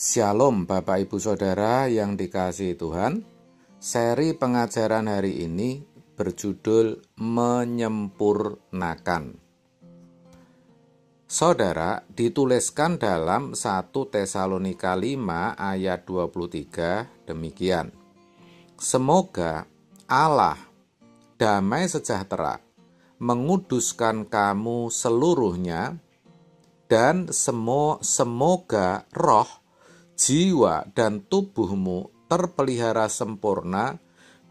Shalom Bapak Ibu Saudara yang dikasihi Tuhan. Seri pengajaran hari ini berjudul Menyempurnakan. Saudara, dituliskan dalam 1 Tesalonika 5 ayat 23 demikian. Semoga Allah damai sejahtera menguduskan kamu seluruhnya, dan semoga roh, jiwa, dan tubuhmu terpelihara sempurna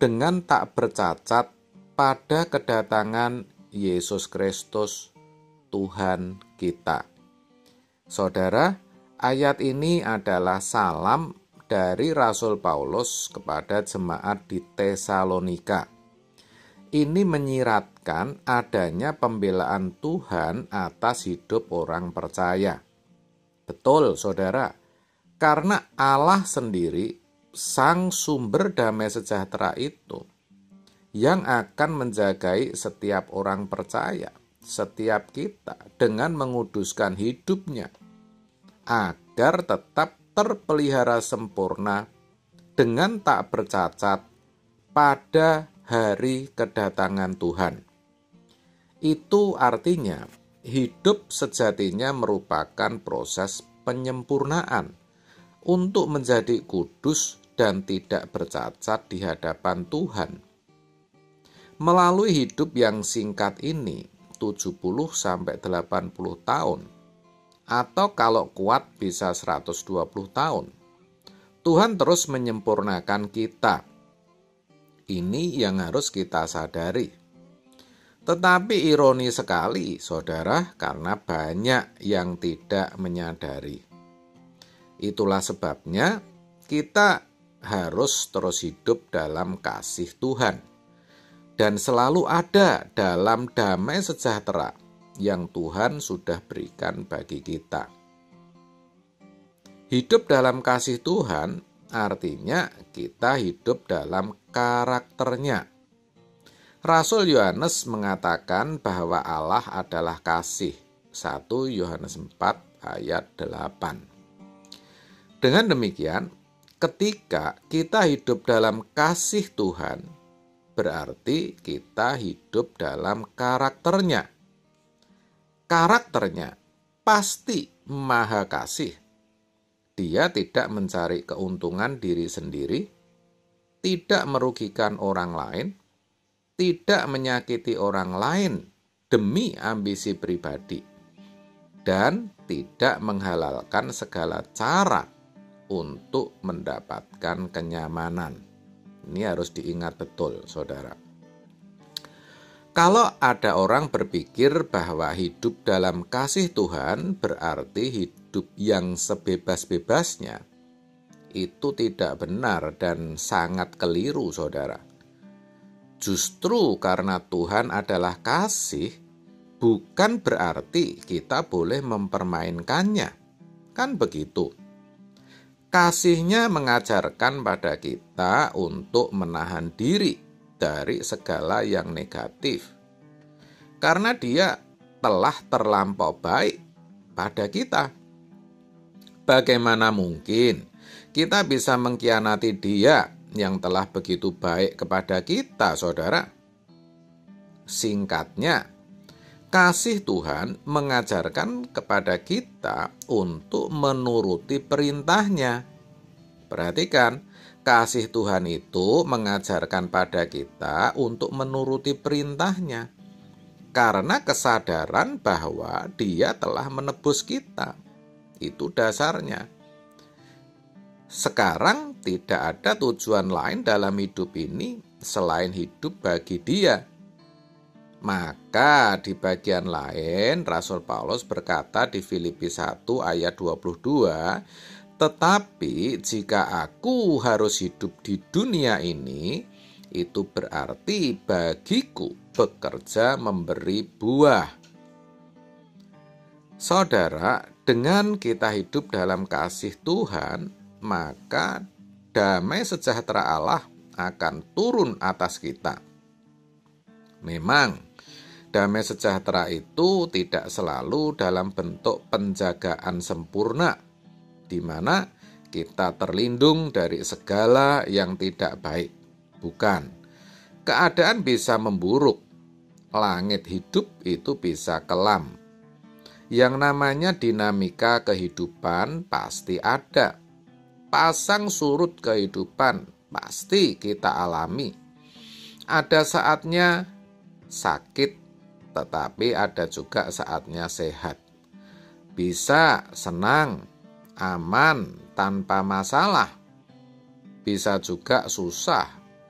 dengan tak bercacat pada kedatangan Yesus Kristus Tuhan kita. Saudara, ayat ini adalah salam dari Rasul Paulus kepada jemaat di Tesalonika. Ini menyiratkan adanya pembelaan Tuhan atas hidup orang percaya. Betul, saudara. Karena Allah sendiri, sang sumber damai sejahtera itu, yang akan menjagai setiap orang percaya, setiap kita, dengan menguduskan hidupnya, agar tetap terpelihara sempurna dengan tak bercacat pada hari kedatangan Tuhan. Itu artinya, hidup sejatinya merupakan proses penyempurnaan untuk menjadi kudus dan tidak bercacat di hadapan Tuhan. Melalui hidup yang singkat ini, 70-80 tahun, atau kalau kuat bisa 120 tahun, Tuhan terus menyempurnakan kita. Ini yang harus kita sadari. Tetapi ironi sekali, saudara, karena banyak yang tidak menyadari. Itulah sebabnya kita harus terus hidup dalam kasih Tuhan dan selalu ada dalam damai sejahtera yang Tuhan sudah berikan bagi kita. Hidup dalam kasih Tuhan artinya kita hidup dalam karakternya. Rasul Yohanes mengatakan bahwa Allah adalah kasih. 1 Yohanes 4 ayat 8. Dengan demikian, ketika kita hidup dalam kasih Tuhan, berarti kita hidup dalam karakternya. Karakternya pasti maha kasih. Dia tidak mencari keuntungan diri sendiri, tidak merugikan orang lain, tidak menyakiti orang lain demi ambisi pribadi, dan tidak menghalalkan segala cara untuk mendapatkan kenyamanan. Ini harus diingat betul, saudara. Kalau ada orang berpikir bahwa hidup dalam kasih Tuhan berarti hidup yang sebebas-bebasnya, itu tidak benar dan sangat keliru, saudara. Justru karena Tuhan adalah kasih, bukan berarti kita boleh mempermainkannya. Kan begitu? Kasihnya mengajarkan pada kita untuk menahan diri dari segala yang negatif. Karena dia telah terlampau baik pada kita. Bagaimana mungkin kita bisa mengkhianati dia yang telah begitu baik kepada kita, saudara? Singkatnya, kasih Tuhan mengajarkan kepada kita untuk menuruti perintahnya. Perhatikan, kasih Tuhan itu mengajarkan pada kita untuk menuruti perintahnya. Karena kesadaran bahwa Dia telah menebus kita. Itu dasarnya. Sekarang tidak ada tujuan lain dalam hidup ini selain hidup bagi Dia. Maka di bagian lain Rasul Paulus berkata di Filipi 1 ayat 22, tetapi jika aku harus hidup di dunia ini, itu berarti bagiku bekerja memberi buah. Saudara, dengan kita hidup dalam kasih Tuhan, maka damai sejahtera Allah akan turun atas kita. Memang, damai sejahtera itu tidak selalu dalam bentuk penjagaan sempurna, di mana kita terlindung dari segala yang tidak baik. Bukan. Keadaan bisa memburuk. Langit hidup itu bisa kelam. Yang namanya dinamika kehidupan pasti ada. Pasang surut kehidupan pasti kita alami. Ada saatnya sakit, tetapi ada juga saatnya sehat. Bisa senang, aman, tanpa masalah. Bisa juga susah,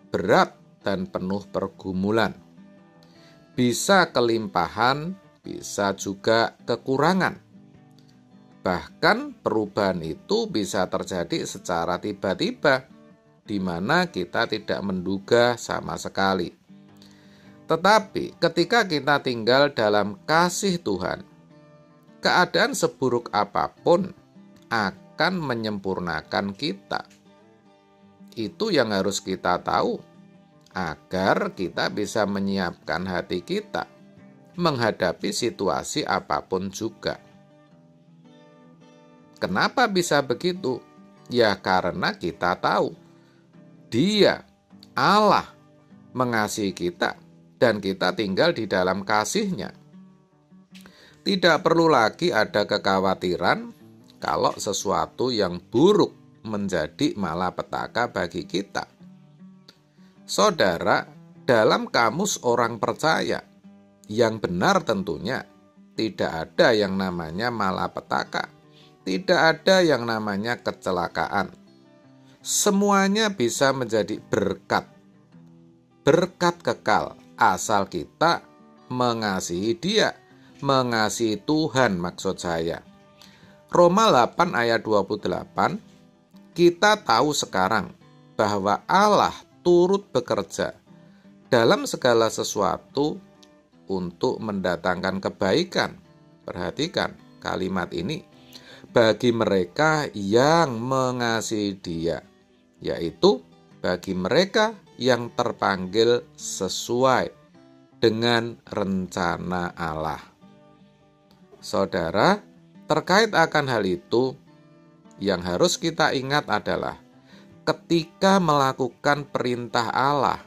berat, dan penuh pergumulan. Bisa kelimpahan, bisa juga kekurangan. Bahkan perubahan itu bisa terjadi secara tiba-tiba, di mana kita tidak menduga sama sekali. Tetapi ketika kita tinggal dalam kasih Tuhan, keadaan seburuk apapun akan menyempurnakan kita. Itu yang harus kita tahu, agar kita bisa menyiapkan hati kita menghadapi situasi apapun juga. Kenapa bisa begitu? Ya karena kita tahu Dia, Allah, mengasihi kita dan kita tinggal di dalam kasih-Nya. Tidak perlu lagi ada kekhawatiran kalau sesuatu yang buruk menjadi malapetaka bagi kita. Saudara, dalam kamus orang percaya, yang benar tentunya, tidak ada yang namanya malapetaka, tidak ada yang namanya kecelakaan. Semuanya bisa menjadi berkat, berkat kekal, asal kita mengasihi Dia, mengasihi Tuhan maksud saya. Roma 8 ayat 28, kita tahu sekarang bahwa Allah turut bekerja dalam segala sesuatu untuk mendatangkan kebaikan. Perhatikan kalimat ini, bagi mereka yang mengasihi Dia, yaitu bagi mereka yang terpanggil sesuai dengan rencana Allah. Saudara, terkait akan hal itu, yang harus kita ingat adalah ketika melakukan perintah Allah,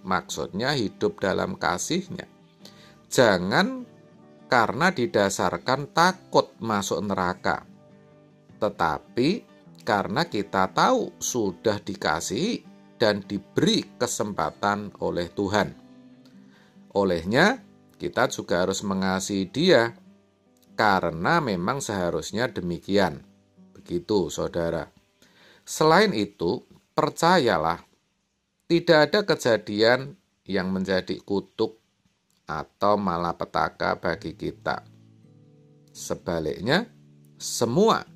maksudnya hidup dalam kasih-Nya, jangan karena didasarkan takut masuk neraka, tetapi karena kita tahu sudah dikasihi dan diberi kesempatan oleh Tuhan. Olehnya, kita juga harus mengasihi Dia, karena memang seharusnya demikian. Begitu, saudara. Selain itu, percayalah, tidak ada kejadian yang menjadi kutuk atau malapetaka bagi kita. Sebaliknya, semua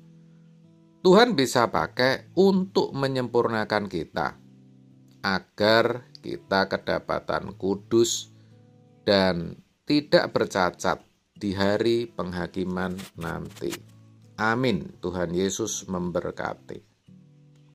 Tuhan bisa pakai untuk menyempurnakan kita, agar kita kedapatan kudus dan tidak bercacat di hari penghakiman nanti. Amin. Tuhan Yesus memberkati.